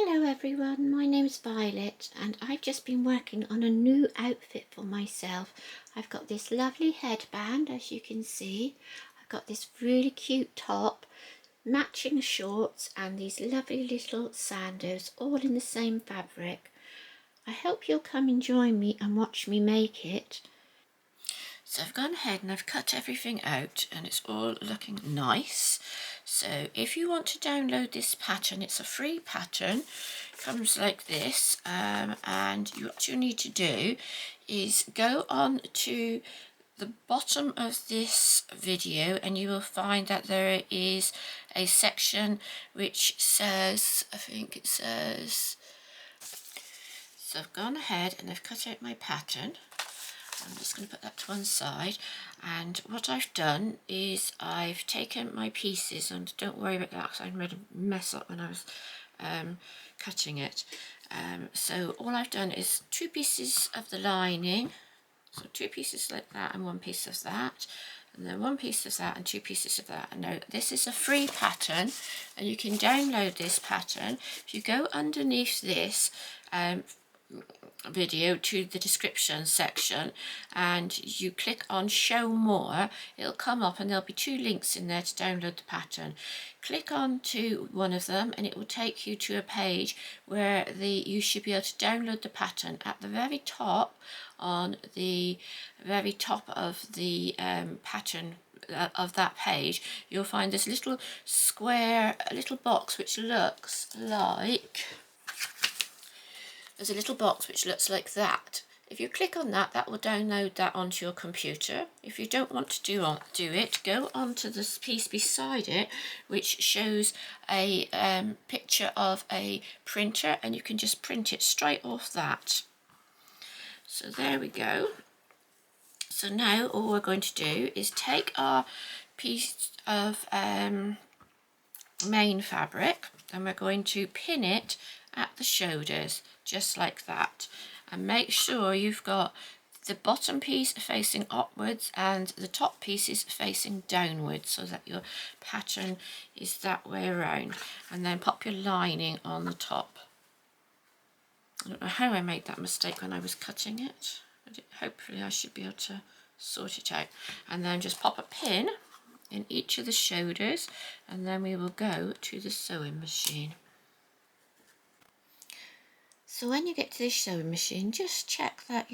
Hello everyone, my name's Violet and I've just been working on a new outfit for myself. I've got this lovely headband, as you can see. I've got this really cute top, matching shorts and these lovely little sandals, all in the same fabric. I hope you'll come and join me and watch me make it. So I've gone ahead and I've cut everything out and it's all looking nice. So if you want to download this pattern, it's a free pattern. It comes like this, and what you need to do is go on to the bottom of this video and you will find that there is a section which says, I think it says, so I've gone ahead and I've cut out my pattern. I'm just going to put that to one side, and what I've done is I've taken my pieces, and don't worry about that because I made a mess up when I was cutting it. So all I've done is 2 pieces of the lining, so 2 pieces like that and 1 piece of that, and then 1 piece of that and 2 pieces of that. And now this is a free pattern and you can download this pattern. If you go underneath this video to the description section and you click on show more, it'll come up and there'll be 2 links in there to download the pattern. Click on to one of them and it will take you to a page where you should be able to download the pattern. At the very top, on the very top of the pattern of that page, you'll find this little square, little box which looks like, there's a little box which looks like that. If you click on that, that will download that onto your computer. If you don't want to do it, go onto this piece beside it, which shows a picture of a printer, and you can just print it straight off that. So there we go. So now all we're going to do is take our piece of main fabric and we're going to pin it at the shoulders, just like that, and make sure you've got the bottom piece facing upwards and the top piece is facing downwards, so that your pattern is that way around, and then pop your lining on the top. I don't know how I made that mistake when I was cutting it, but hopefully I should be able to sort it out. And then just pop a pin in each of the shoulders and then we will go to the sewing machine. So when you get to this sewing machine, just check that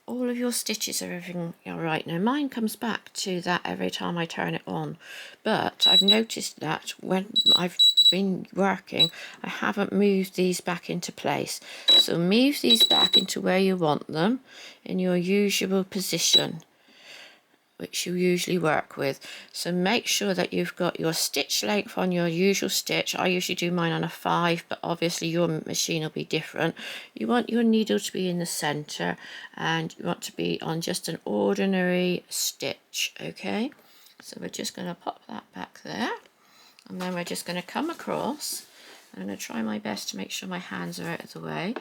all of your stitches are everything alright. Now mine comes back to that every time I turn it on, but I've noticed that when I've been working, I haven't moved these back into place. So move these back into where you want them in your usual position, which you usually work with. So make sure that you've got your stitch length on your usual stitch. I usually do mine on a 5, but obviously your machine will be different. You want your needle to be in the center and you want to be on just an ordinary stitch, okay? So we're just going to pop that back there, and then we're just going to come across. I'm going to try my best to make sure my hands are out of the way,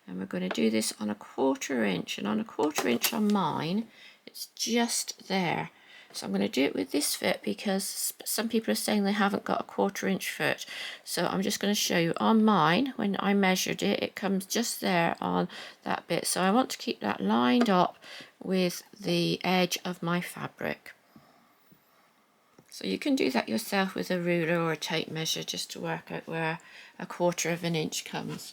and we're going to do this on a 1/4 inch, and on a 1/4 inch on mine it's just there. So I'm going to do it with this foot because some people are saying they haven't got a 1/4 inch foot. So I'm just going to show you on mine, when I measured it, it comes just there on that bit. So I want to keep that lined up with the edge of my fabric. So you can do that yourself with a ruler or a tape measure just to work out where a 1/4 inch comes.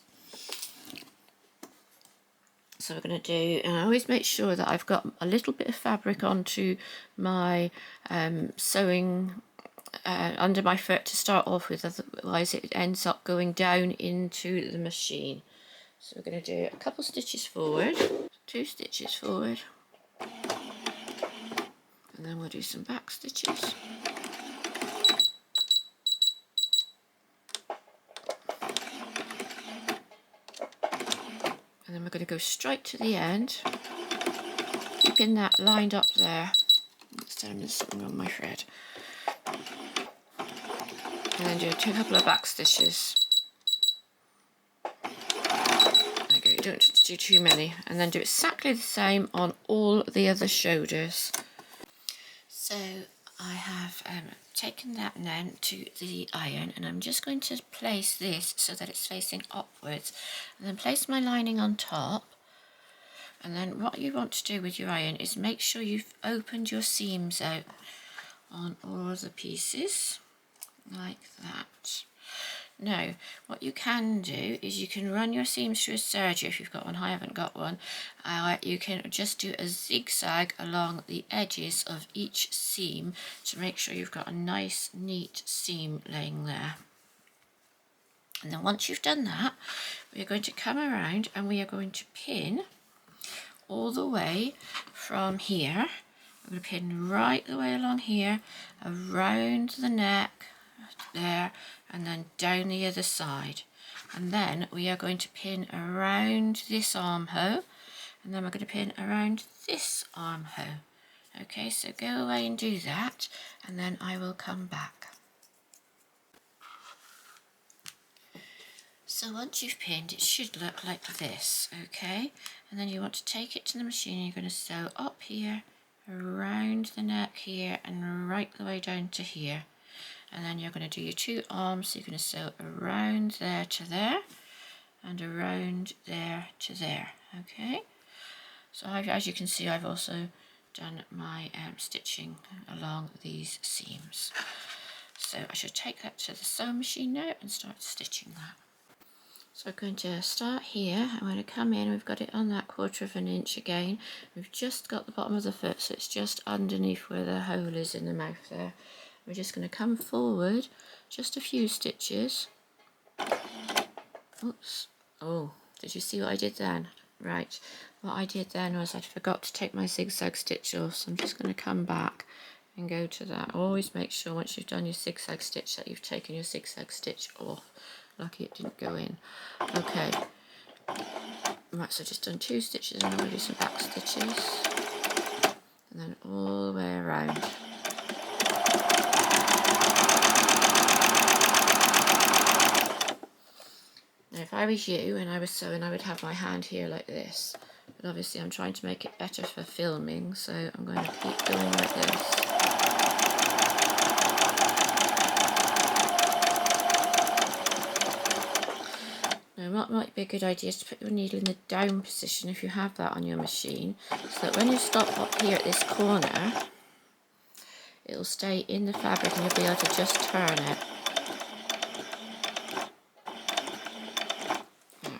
So we're going to do, and I always make sure that I've got a little bit of fabric onto my sewing under my foot to start off with, otherwise it ends up going down into the machine. So we're going to do a couple stitches forward, 2 stitches forward, and then we'll do some back stitches. And then we're going to go straight to the end, keeping that lined up there. This time there's something on my thread. And then do a couple of back stitches. Okay, you don't have to do too many. And then do exactly the same on all the other shoulders. So I have taken that now to the iron, and I'm just going to place this so that it's facing upwards, and then place my lining on top. And then what you want to do with your iron is make sure you've opened your seams out on all of the pieces like that. Now, what you can do is you can run your seams through a serger if you've got one. I haven't got one. You can just do a zigzag along the edges of each seam to make sure you've got a nice, neat seam laying there. And then once you've done that, we are going to come around and we are going to pin all the way from here. I'm going to pin right the way along here, around the neck, there, and then down the other side. And then we are going to pin around this armhole, and then we're going to pin around this armhole. Okay, so go away and do that, and then I will come back. So once you've pinned, it should look like this, okay? And then you want to take it to the machine, and you're going to sew up here, around the neck here, and right the way down to here. And then you're going to do your two arms, so you're going to sew around there to there, and around there to there, okay? So as you can see, I've also done my stitching along these seams. So I should take that to the sewing machine now and start stitching that. So I'm going to start here. I'm going to come in, we've got it on that 1/4 inch again. We've just got the bottom of the foot, so it's just underneath where the hole is in the mouth there. We're just going to come forward just a few stitches. Oops. Oh, did you see what I did then? Right, what I did then was I forgot to take my zigzag stitch off, so I'm just going to come back and go to that. Always make sure once you've done your zigzag stitch that you've taken your zigzag stitch off. Lucky it didn't go in. Okay, right, so I've just done 2 stitches, and I'm going to do some back stitches, and then all the way around. Now if I was you and I was sewing, I would have my hand here like this, but obviously I'm trying to make it better for filming, so I'm going to keep going like this. Now what might be a good idea is to put your needle in the down position if you have that on your machine, so that when you stop up here at this corner, it'll stay in the fabric and you'll be able to just turn it.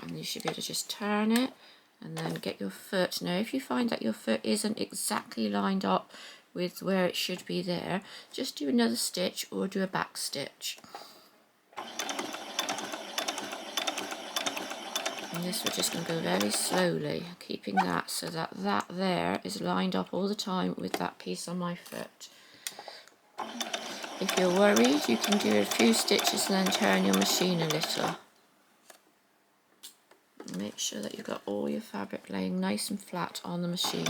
And you should be able to just turn it and then get your foot. Now if you find that your foot isn't exactly lined up with where it should be there, just do another stitch or do a back stitch. And this we're just going to go very slowly, keeping that so that that there is lined up all the time with that piece on my foot. If you're worried, you can do a few stitches and then turn your machine a little. Make sure that you've got all your fabric laying nice and flat on the machine.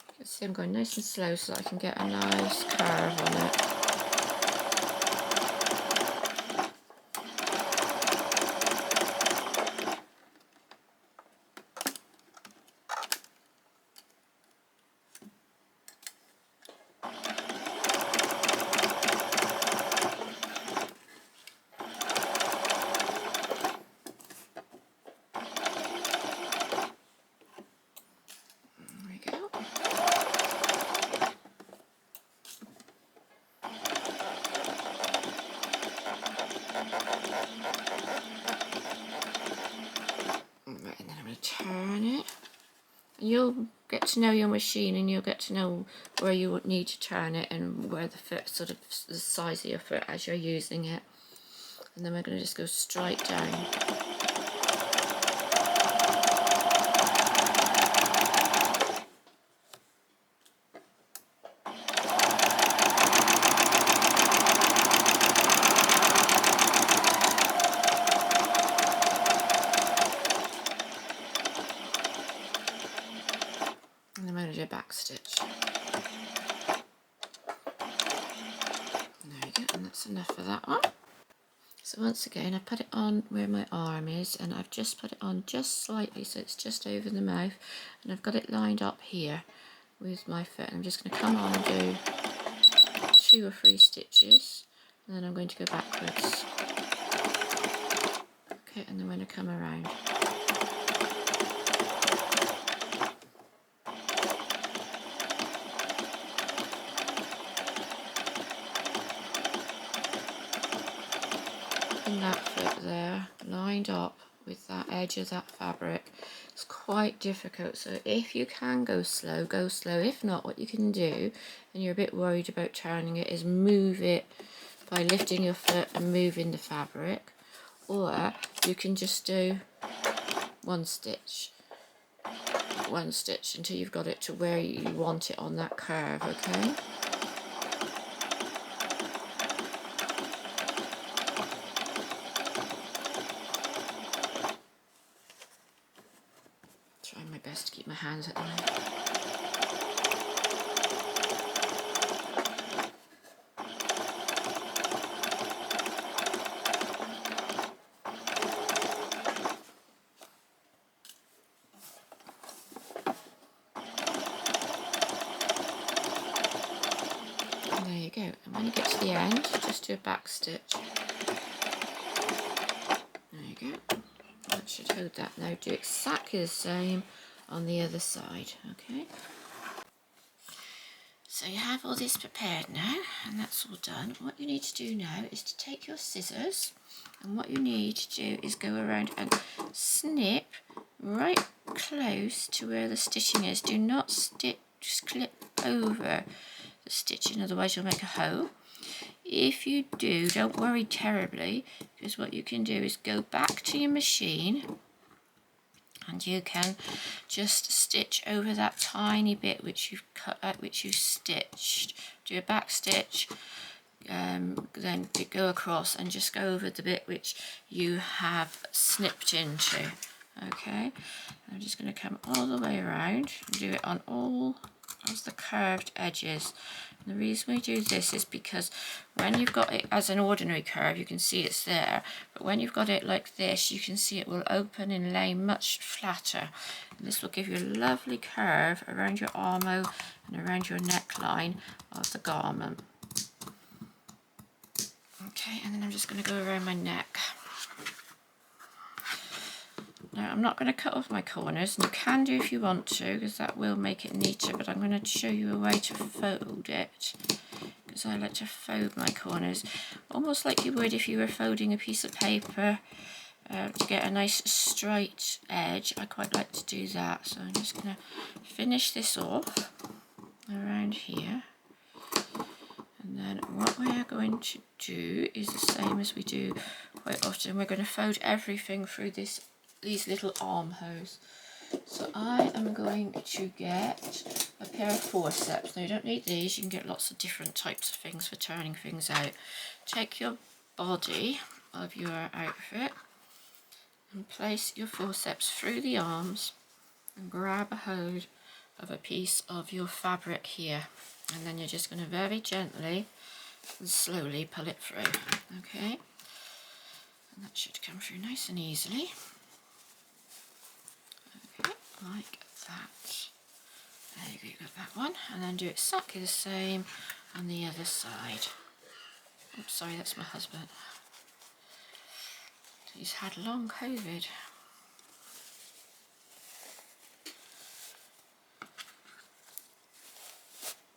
You can see I'm going nice and slow so that I can get a nice curve on it. Right, and then I'm going to turn it. And you'll get to know your machine, and you'll get to know where you would need to turn it and where the foot, sort of the size of your foot as you're using it. And then we're going to just go straight down. And then I'm going to do a back stitch. that's enough of that one. So once again, I put it on where my arm is, and I've just put it on just slightly, so it's just over the mouth, and I've got it lined up here with my foot. I'm just going to come on and do 2 or 3 stitches, and then I'm going to go backwards. Okay, and then when I come around, that foot there lined up with that edge of that fabric. It's quite difficult, so if you can go slow, go slow. If not, what you can do, and you're a bit worried about turning it, is move it by lifting your foot and moving the fabric, or you can just do one stitch until you've got it to where you want it on that curve. Okay, trying my best to keep my hands at the moment. There you go, and when you get to the end, just do a back stitch. There you go, that should hold that. Now do exactly the same on the other side. Okay, so you have all this prepared now, and that's all done. What you need to do now is to take your scissors, and what you need to do is go around and snip right close to where the stitching is. Do not stitch, just clip over the stitching, otherwise you'll make a hole. If you do, don't worry terribly, because what you can do is go back to your machine and you can just stitch over that tiny bit which you've cut out, which you stitched. Do a back stitch, then go across and just go over the bit which you have snipped into. Okay, I'm just going to come all the way around and do it on all of the curved edges. And the reason we do this is because when you've got it as an ordinary curve, you can see it's there, but when you've got it like this, you can see it will open and lay much flatter, and this will give you a lovely curve around your armhole and around your neckline of the garment. Okay, and then I'm just going to go around my neck. Now I'm not going to cut off my corners, and you can do if you want to, because that will make it neater, but I'm going to show you a way to fold it, because I like to fold my corners almost like you would if you were folding a piece of paper to get a nice straight edge. I quite like to do that, so I'm just going to finish this off around here. And then what we are going to do is the same as we do quite often. We're going to fold everything through these little armholes. So I am going to get a pair of forceps. Now you don't need these, you can get lots of different types of things for turning things out. Take your body of your outfit and place your forceps through the arms and grab a hold of a piece of your fabric here, and then you're just going to very gently and slowly pull it through. Okay, and that should come through nice and easily. Okay, like that. There you go, you got that one, and then do exactly the same on the other side. Oops, sorry, that's my husband. He's had long COVID.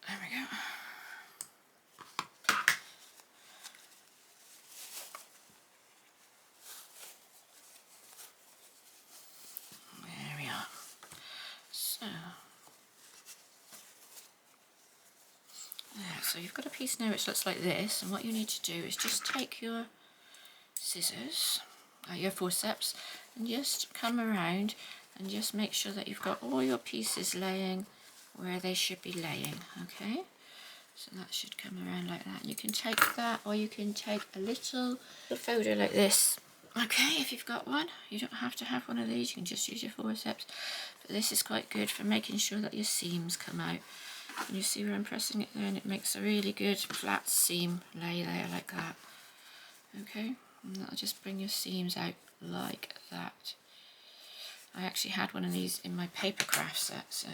There we go. There we are. So you've got a piece now which looks like this, and what you need to do is just take your scissors, your forceps, and just come around and just make sure that you've got all your pieces laying where they should be laying. Okay, so that should come around like that. You can take that, or you can take a little folder like this. Okay, if you've got one, you don't have to have one of these, you can just use your forceps, but this is quite good for making sure that your seams come out. And you see where I'm pressing it there, and it makes a really good flat seam lay there like that. Okay, and that'll just bring your seams out like that. I actually had one of these in my paper craft set, so.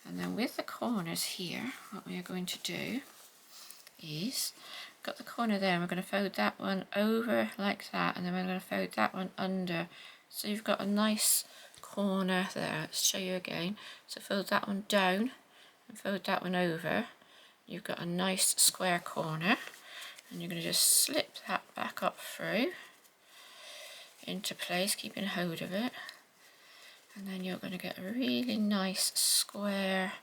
And then with the corners here, what we are going to do is, got the corner there, and we're going to fold that one over like that, and then we're going to fold that one under. So you've got a nice corner there. Let's show you again. So fold that one down and fold that one over. You've got a nice square corner, and you're going to just slip that back up through into place, keeping hold of it, and then you're going to get a really nice square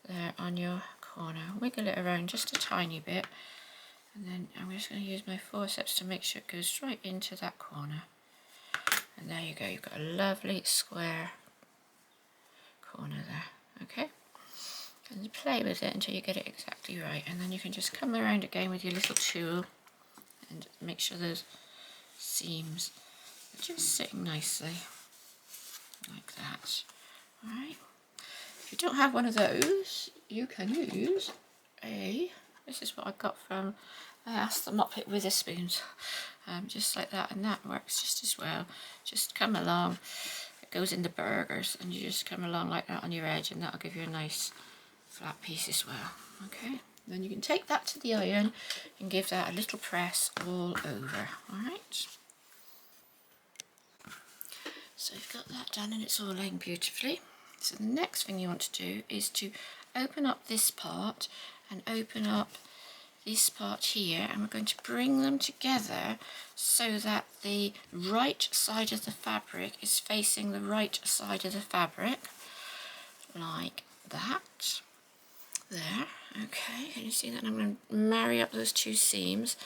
there on your corner. Wiggle it around just a tiny bit, and then I'm just going to use my forceps to make sure it goes right into that corner. And there you go, you've got a lovely square corner there. Okay, and play with it until you get it exactly right, and then you can just come around again with your little tool and make sure those seams are just sitting nicely like that. Alright, if you don't have one of those, you can use this is what I got from, I asked the Mop-It Witherspoons, just like that, and that works just as well. Just come along, it goes in the burgers, and you just come along like that on your edge, and that'll give you a nice flat piece as well. Okay, then you can take that to the iron and give that a little press all over. Alright, so you've got that done and it's all laying beautifully. So the next thing you want to do is to open up this part and open up this part here, and we're going to bring them together so that the right side of the fabric is facing the right side of the fabric, like that. There, okay, can you see that? I'm going to marry up those two seams,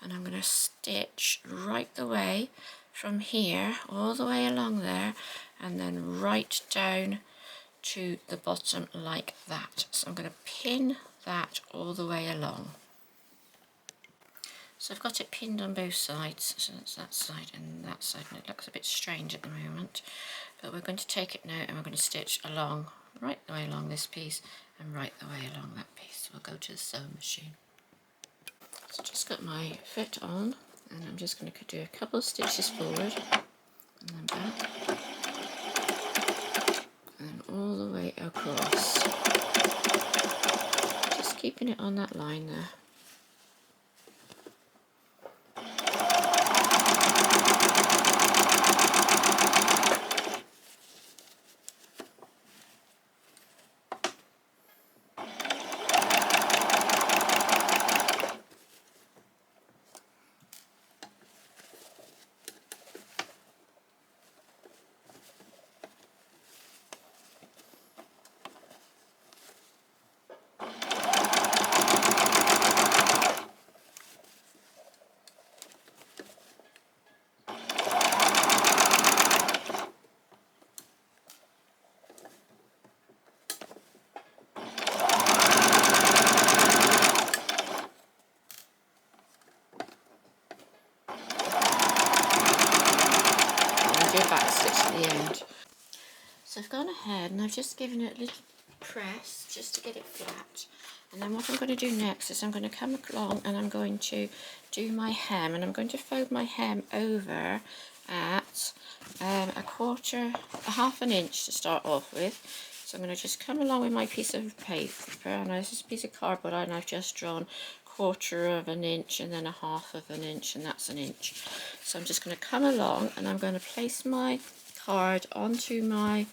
and I'm going to stitch right the way from here all the way along there, and then right down to the bottom like that. So I'm going to pin that all the way along. So I've got it pinned on both sides, so that's that side and that side, and it looks a bit strange at the moment, but we're going to take it now and we're going to stitch along, right the way along this piece and right the way along that piece. So we'll go to the sewing machine. So just got my foot on, and I'm just going to do a couple of stitches forward and then back and all the way across, just keeping it on that line there. Back stitch at the end. So I've gone ahead and I've just given it a little press just to get it flat, and then what I'm going to do next is I'm going to come along and I'm going to do my hem, and I'm going to fold my hem over at a half an inch to start off with. So I'm going to just come along with my piece of paper, and this is a piece of cardboard, and I've just drawn 1/4 of an inch and then 1/2 of an inch, and that's an inch. So I'm just going to come along and I'm going to place my card onto my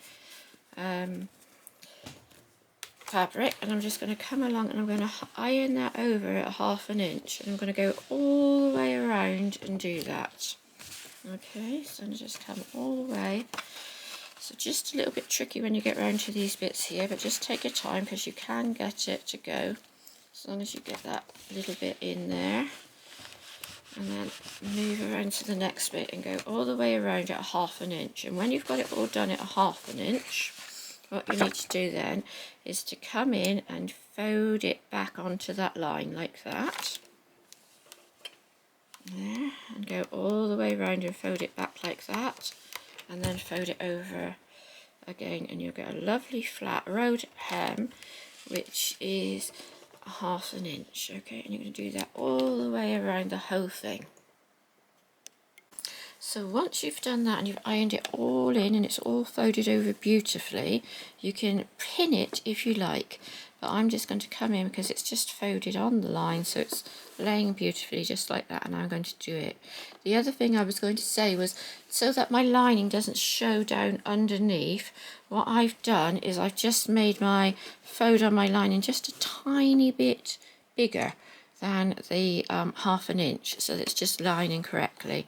fabric, and I'm just going to come along and I'm going to iron that over at 1/2 an inch, and I'm going to go all the way around and do that. Okay, so I'm just come all the way. So just a little bit tricky when you get around to these bits here, but just take your time because you can get it to go. As long as you get that little bit in there, and then move around to the next bit and go all the way around at 1/2 an inch. And when you've got it all done at 1/2 an inch, what you need to do then is to come in and fold it back onto that line like that. There, and go all the way around and fold it back like that, and then fold it over again, and you'll get a lovely flat rolled hem which is 1/2 inch. Okay, and you're going to do that all the way around the whole thing. So once you've done that and you've ironed it all in and it's all folded over beautifully, you can pin it if you like, but I'm just going to come in because it's just folded on the line, so it's laying beautifully just like that, and I'm going to do it. The other thing I was going to say was, so that my lining doesn't show down underneath, what I've done is I've just made my fold on my lining just a tiny bit bigger than the 1/2 inch, so that it's just lining correctly.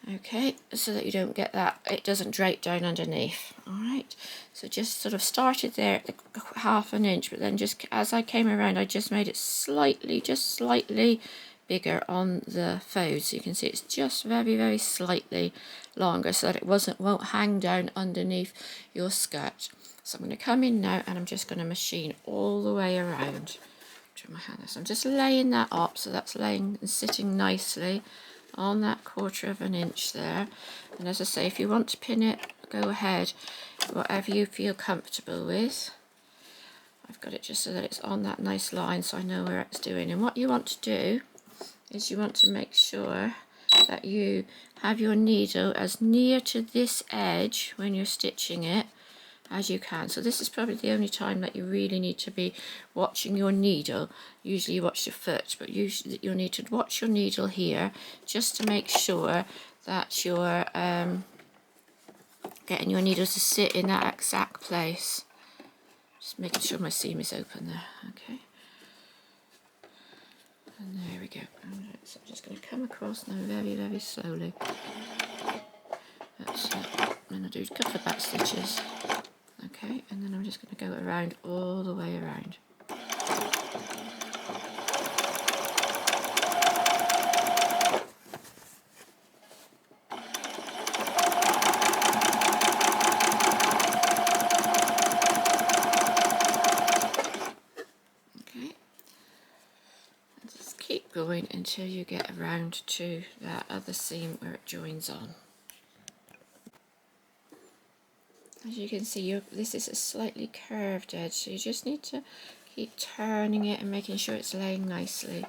Okay, so that you don't get that, it doesn't drape down underneath. Alright, so just sort of started there at the 1/2 inch, but then just as I came around, I just made it slightly, just slightly bigger on the fold. So you can see it's just very, very slightly longer, so that it won't hang down underneath your skirt. So I'm going to come in now and I'm just going to machine all the way around. Try my hand. So I'm just laying that up, so that's laying and sitting nicely on that 1/4 inch there. And as I say, if you want to pin it, go ahead, whatever you feel comfortable with. I've got it just so that it's on that nice line, so I know where it's doing. And what you want to do is you want to make sure that you have your needle as near to this edge when you're stitching it as you can. So this is probably the only time that you really need to be watching your needle. Usually you watch your foot, but usually you'll need to watch your needle here just to make sure that you're getting your needle to sit in that exact place. Just making sure my seam is open there. Okay, and there we go. So I'm just going to come across now very, very slowly. That's it. And I'll do a couple of back stitches. Okay, and then I'm just going to go around all the way around. Okay, and just keep going until you get around to that other seam where it joins on. As you can see, this is a slightly curved edge, so you just need to keep turning it and making sure it's laying nicely.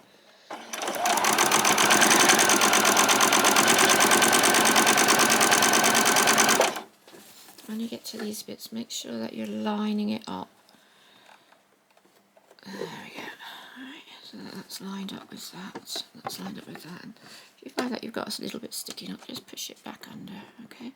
When you get to these bits, make sure that you're lining it up. There we go. Alright, so that's lined up with that. That's lined up with that. And if you find that you've got a little bit sticking up, just push it back under, okay?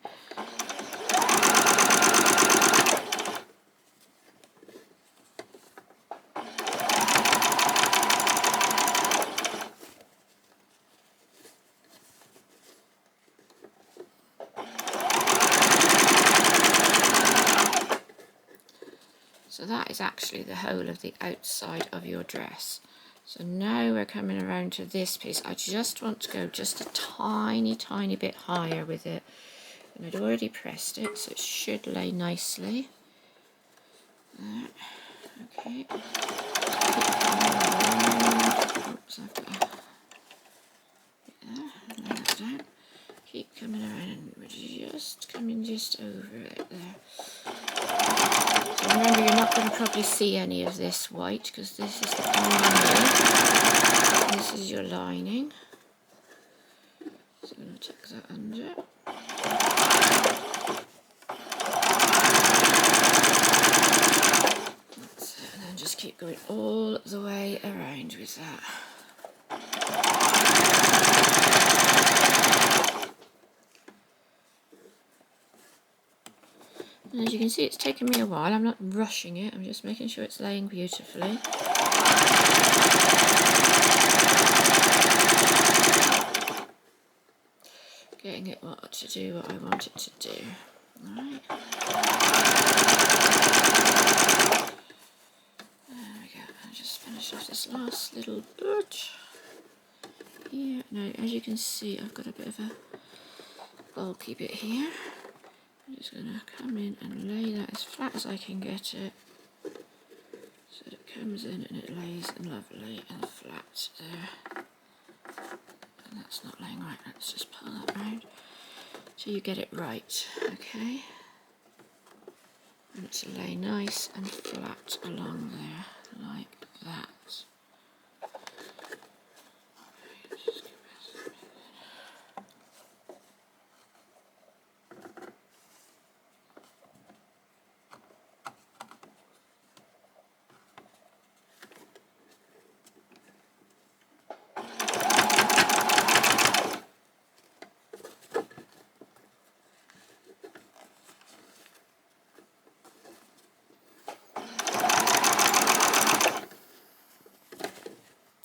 So that is actually the whole of the outside of your dress. So now we're coming around to this piece. I just want to go just a tiny, tiny bit higher with it. And I'd already pressed it, so it should lay nicely. There. Okay. Oops, I've got to... There, lay that down. Keep coming around and we're just coming just over it there. So remember, you're not going to probably see any of this white because this is the underneath. This is your lining. So I'm going to tuck that under. That's it, and then just keep going all the way around with that. And as you can see, it's taken me a while. I'm not rushing it, I'm just making sure it's laying beautifully. Getting it to do what I want it to do. Alright. There we go. I'll just finish off this last little bit. Here. Now, as you can see, I've got a bit of a bulky bit here. I'm just going to come in and lay that as flat as I can get it, so that it comes in and it lays lovely and flat there. And that's not laying right, let's just pull that round so you get it right, okay? and to lay nice and flat along there, like that.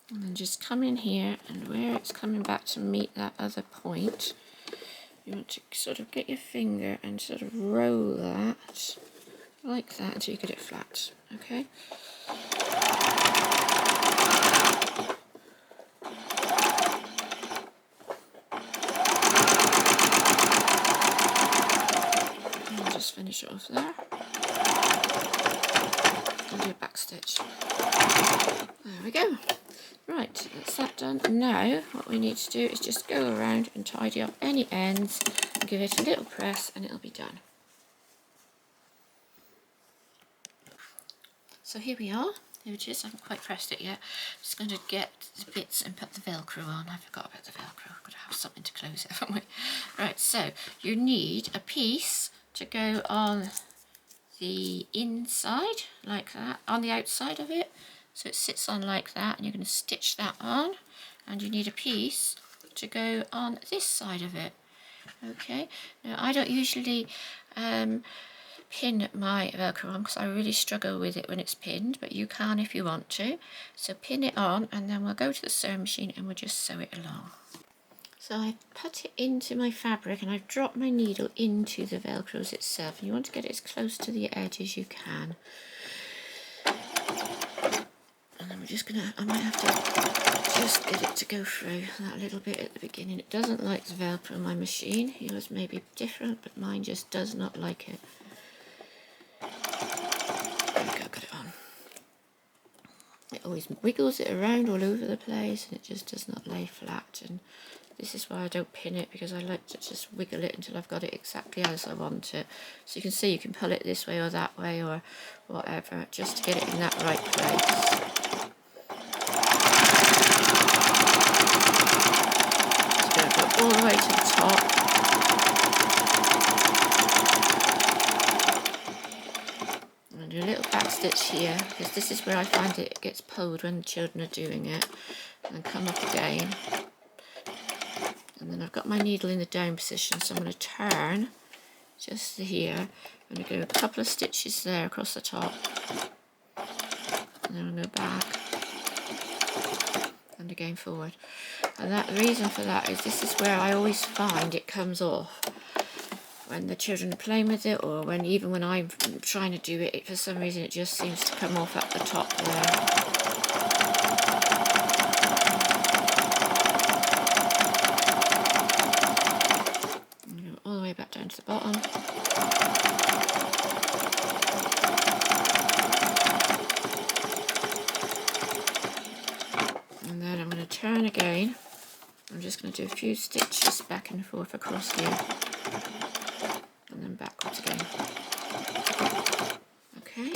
And then just come in here, and where it's coming back to meet that other point, you want to sort of get your finger and sort of roll that like that until you get it flat, okay? And I'll just finish it off there. And do a back stitch. There we go. Right, that's that done. Now what we need to do is just go around and tidy up any ends and give it a little press and it'll be done. So here we are. Here it is. I haven't quite pressed it yet. Just going to get the bits and put the Velcro on. I forgot about the Velcro. I've got to have something to close it, haven't we? Right, so you need a piece to go on the inside like that, on the outside of it. So it sits on like that, and you're going to stitch that on, and you need a piece to go on this side of it. Okay, now I don't usually pin my Velcro on because I really struggle with it when it's pinned, but you can if you want to. So pin it on, and then we'll go to the sewing machine and we'll just sew it along. So I've put it into my fabric and I've dropped my needle into the Velcros itself. And you want to get it as close to the edge as you can. And then we're just going to, I might have to just get it to go through that little bit at the beginning. It doesn't like the Velcro on my machine. Yours may be different, but mine just does not like it. There we go, got it on. It always wiggles it around all over the place and it just does not lay flat. And this is why I don't pin it, because I like to just wiggle it until I've got it exactly as I want it. So you can see you can pull it this way or that way or whatever, just to get it in that right place. It's going to go all the way to the top. And do a little back stitch here, because this is where I find it gets pulled when the children are doing it. And then come up again. And then I've got my needle in the down position, so I'm going to turn just here. I'm going to do a couple of stitches there across the top. And then I'll go back. And again forward. And the reason for that is this is where I always find it comes off. When the children are playing with it, or even when I'm trying to do it, for some reason it just seems to come off at the top there. All the way back down to the bottom. And then I'm going to turn again. I'm just going to do a few stitches back and forth across here. And then backwards again. Okay.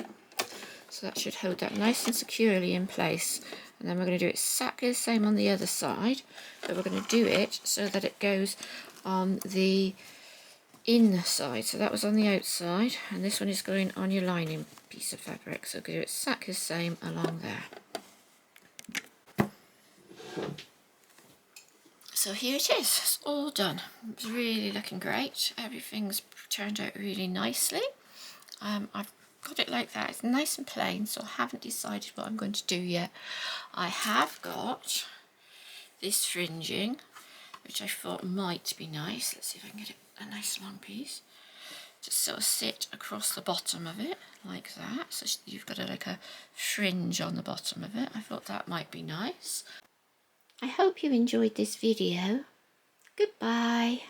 So that should hold that nice and securely in place. And then we're going to do exactly the same on the other side. But we're going to do it so that it goes on the inside. So that was on the outside, and this one is going on your lining piece of fabric. So do exactly the same along there. So here it is, it's all done. It's really looking great. Everything's turned out really nicely. I've got it like that. It's nice and plain, so I haven't decided what I'm going to do yet. I have got this fringing, which I thought might be nice. Let's see if I can get it a nice long piece. Just sort of sit across the bottom of it like that. So you've got like a fringe on the bottom of it. I thought that might be nice. I hope you enjoyed this video. Goodbye.